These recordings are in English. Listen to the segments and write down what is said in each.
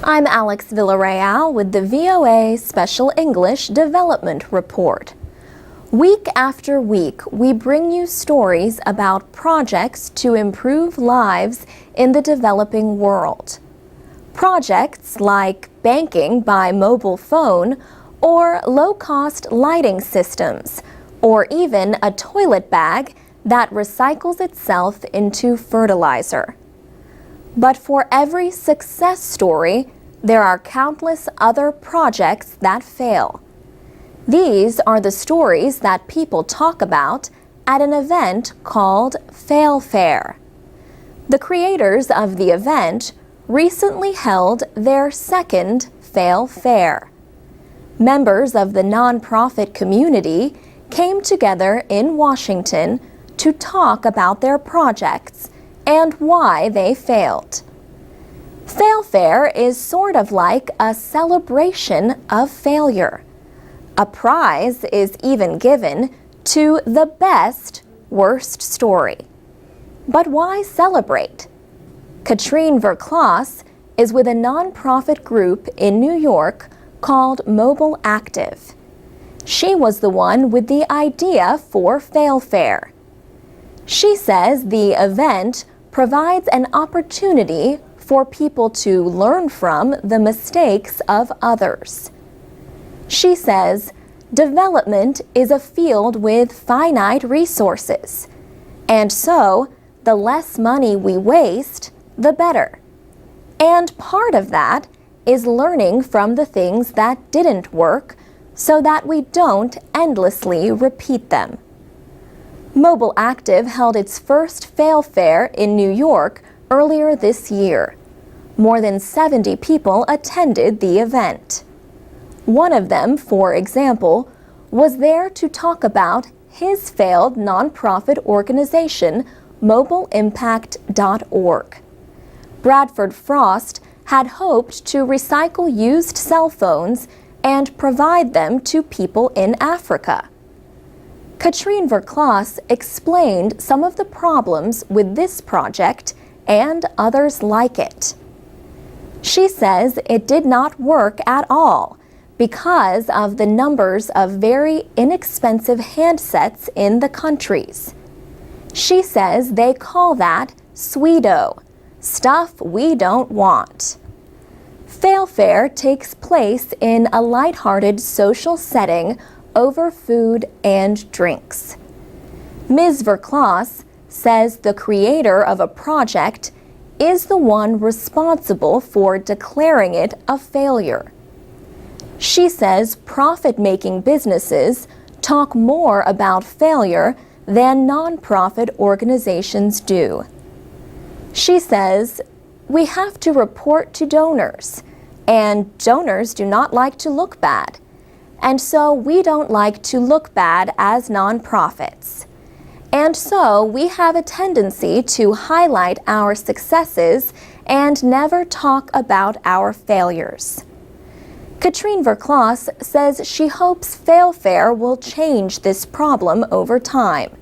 I'm Alex Villarreal with the VOA Special English Development Report. Week after week, we bring you stories about projects to improve lives in the developing world. Projects like banking by mobile phone, or low-cost lighting systems, or even a toilet bag that recycles itself into fertilizer. But for every success story, there are countless other projects that fail. These are the stories that people talk about at an event called Fail Fair. The creators of the event recently held their second Fail Fair. Members of the nonprofit community came together in Washington to talk about their projects and why they failed. Fail Fair is sort of like a celebration of failure. A prize is even given to the best worst story. But why celebrate? Katrine Verklaas is with a nonprofit group in New York called Mobile Active. She was the one with the idea for Fail Fair. She says the event provides an opportunity for people to learn from the mistakes of others. She says, development is a field with finite resources, and so the less money we waste, the better. And part of that is learning from the things that didn't work so that we don't endlessly repeat them. Mobile Active held its first Fail Fair in New York earlier this year. More than 70 people attended the event. One of them, for example, was there to talk about his failed nonprofit organization, mobileimpact.org. Bradford Frost had hoped to recycle used cell phones and provide them to people in Africa. Katrine Verklaas explained some of the problems with this project and others like it. She says it did not work at all because of the numbers of very inexpensive handsets in the countries. She says they call that pseudo, stuff we don't want. Fail Fair takes place in a lighthearted social setting over food and drinks. Ms. Verklaas says the creator of a project is the one responsible for declaring it a failure. She says profit-making businesses talk more about failure than nonprofit organizations do. She says, we have to report to donors, and donors do not like to look bad. And so we don't like to look bad as nonprofits. And so we have a tendency to highlight our successes and never talk about our failures. Katrine Verklaas says she hopes Fail Fair will change this problem over time.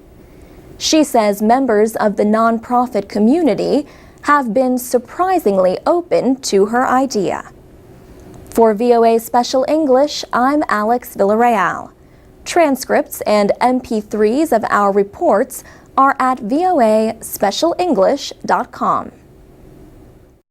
She says members of the nonprofit community have been surprisingly open to her idea. For VOA Special English, I'm Alex Villarreal. Transcripts and MP3s of our reports are at voaspecialenglish.com.